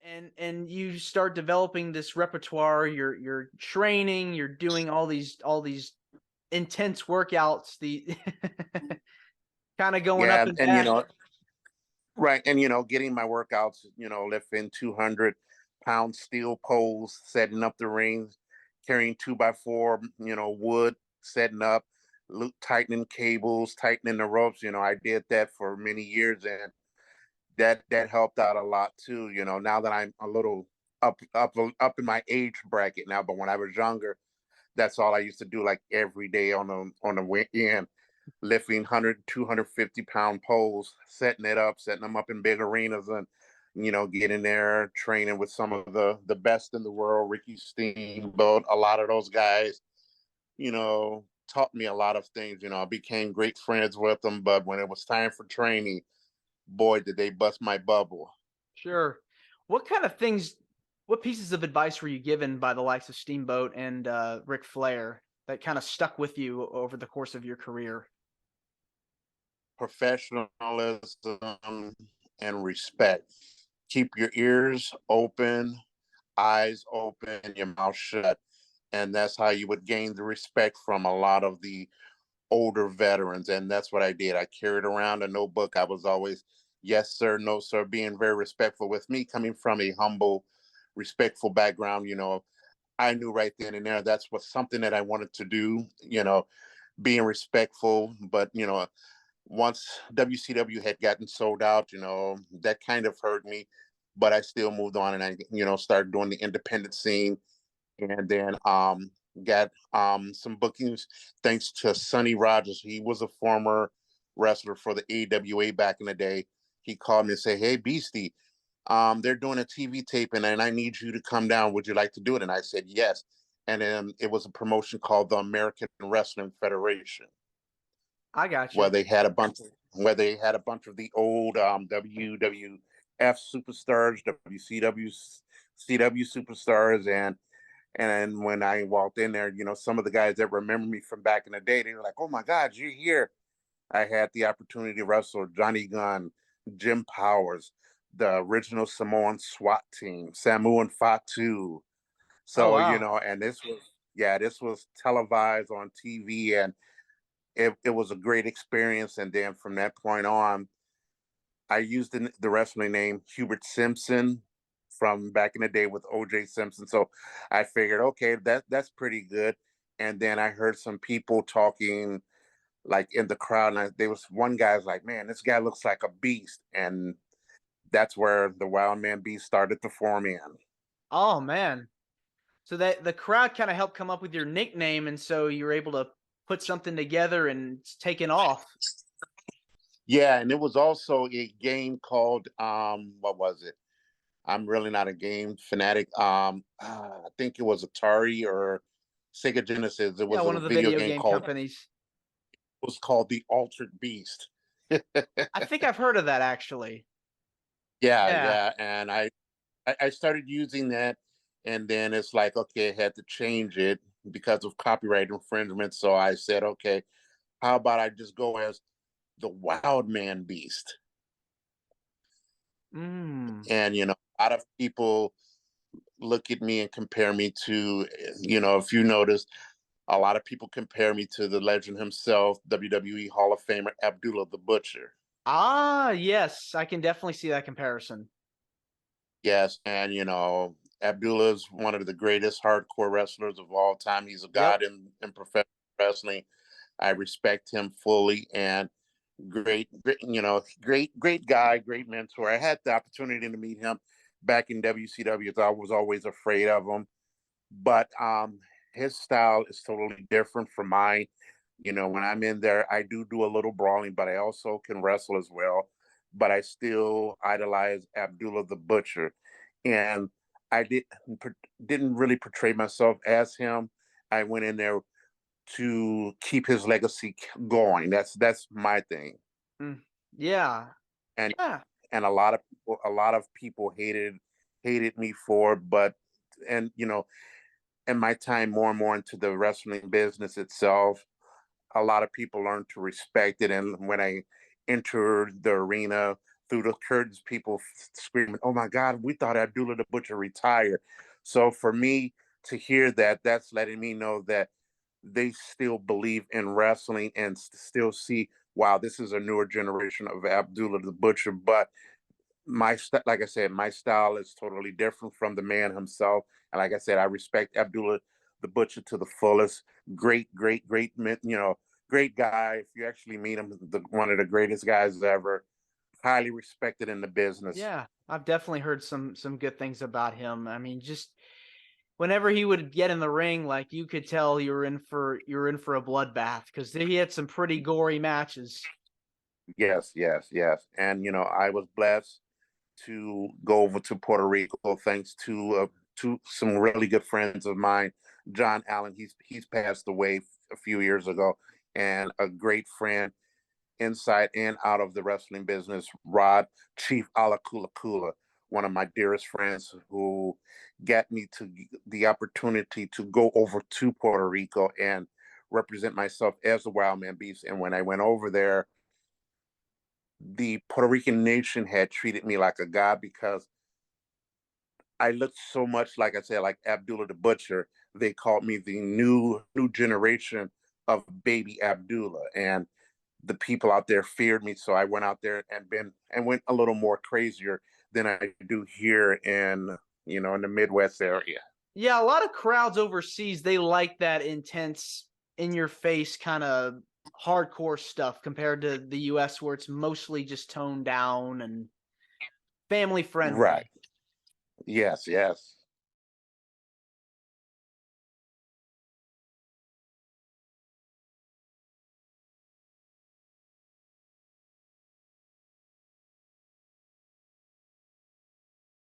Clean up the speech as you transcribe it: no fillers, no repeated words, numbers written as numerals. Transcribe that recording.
and you start developing this repertoire. You're training. You're doing all these intense workouts. The kind of going up Yeah, and and back. right, and getting my workouts, lifting 200-pound steel poles, setting up the rings, carrying 2x4, wood, setting up, tightening cables, tightening the ropes. I did that for many years, and that helped out a lot too. Now that I'm a little up in my age bracket now, but when I was younger, that's all I used to do, like every day on the weekend, lifting 100, 250-pound poles, setting them up in big arenas, and getting there, training with some of the best in the world, Ricky Steamboat, a lot of those guys, taught me a lot of things. I became great friends with them, but when it was time for training, boy, did they bust my bubble. Sure. What kind of things? What pieces of advice were you given by the likes of Steamboat and Ric Flair that kind of stuck with you over the course of your career? Professionalism and respect. Keep your ears open, eyes open, your mouth shut. And that's how you would gain the respect from a lot of the older veterans. And that's what I did. I carried around a notebook. I was always, yes, sir, no, sir, being very respectful. With me coming from a humble, respectful background, I knew right then and there that's what something that I wanted to do, being respectful. But, once WCW had gotten sold out, that kind of hurt me. But I still moved on, and I, started doing the independent scene, and then got some bookings thanks to Sonny Rogers. He was a former wrestler for the AWA back in the day. He called me and said, "Hey, Beastie, they're doing a TV taping, and I need you to come down. Would you like to do it?" And I said yes. And then it was a promotion called the American Wrestling Federation, I got where you. they had a bunch of the old WWF superstars, WCW CW superstars, and when I walked in there, some of the guys that remember me from back in the day, they were like, "Oh my God, you're here!" I had the opportunity to wrestle Johnny Gunn, Jim Powers, the original Samoan SWAT team, Samu and Fatu. Oh So wow. and this was televised on TV, and it was a great experience. And then from that point on, I used the wrestling name Hubert Simpson from back in the day with OJ Simpson. So I figured, okay, that's pretty good. And then I heard some people talking like in the crowd, and there was one guy was like, "Man, this guy looks like a beast," and that's where the Wild Man Beast started to form in. Oh man. So that the crowd kind of helped come up with your nickname, and so you were able to put something together and it's taken off. Yeah, and it was also a game called what was it? I'm really not a game fanatic. I think it was Atari or Sega Genesis. It Yeah, was one a of the video video game game called companies. was called the Altered Beast. I think I've heard of that actually. Yeah, Yeah. yeah, and I started using that, and then it's like, okay, I had to change it because of copyright infringement. So I said, okay, how about I just go as the Wild Man Beast? Mm. And a lot of people look at me and compare me to, if you notice, a lot of people compare me to the legend himself, WWE Hall of Famer Abdullah the Butcher. Ah, yes, I can definitely see that comparison. Yes, and Abdullah is one of the greatest hardcore wrestlers of all time. He's a Yep. god in professional wrestling. I respect him fully, and great guy, great mentor. I had the opportunity to meet him back in WCW. I was always afraid of him, but his style is totally different from mine. When I'm in there, I do a little brawling, but I also can wrestle as well. But I still idolize Abdullah the Butcher, and I didn't really portray myself as him. I went in there to keep his legacy going. That's my thing. Mm. Yeah. And Yeah. and a lot of people hated me for, but and in my time more and more into the wrestling business itself, a lot of people learned to respect it. And when I entered the arena, through the curtains, people screaming, "Oh my God, we thought Abdullah the Butcher retired." So for me to hear that, that's letting me know that they still believe in wrestling and still see, wow, this is a newer generation of Abdullah the Butcher. But like I said, my style is totally different from the man himself. And like I said, I respect Abdullah the Butcher to the fullest. Great, great guy. If you actually meet him, one of the greatest guys ever. Highly respected in the business. Yeah, I've definitely heard some good things about him. I mean, just whenever he would get in the ring, like you could tell you're in for a bloodbath because he had some pretty gory matches. Yes. And I was blessed to go over to Puerto Rico thanks to some really good friends of mine. John Allen, he's passed away a few years ago, and a great friend inside and out of the wrestling business, Rod Chief Alakulakula, one of my dearest friends, who got me to the opportunity to go over to Puerto Rico and represent myself as the Wild Man Beast. And when I went over there, the Puerto Rican nation had treated me like a god because I looked so much, like I said, like Abdullah the Butcher. They called me the new generation of baby Abdullah, and the people out there feared me. So I went out there and went a little more crazier than I do here in the Midwest area. Yeah, a lot of crowds overseas, they like that intense, in your face kind of hardcore stuff compared to the US where it's mostly just toned down and family Right. friendly. Yes.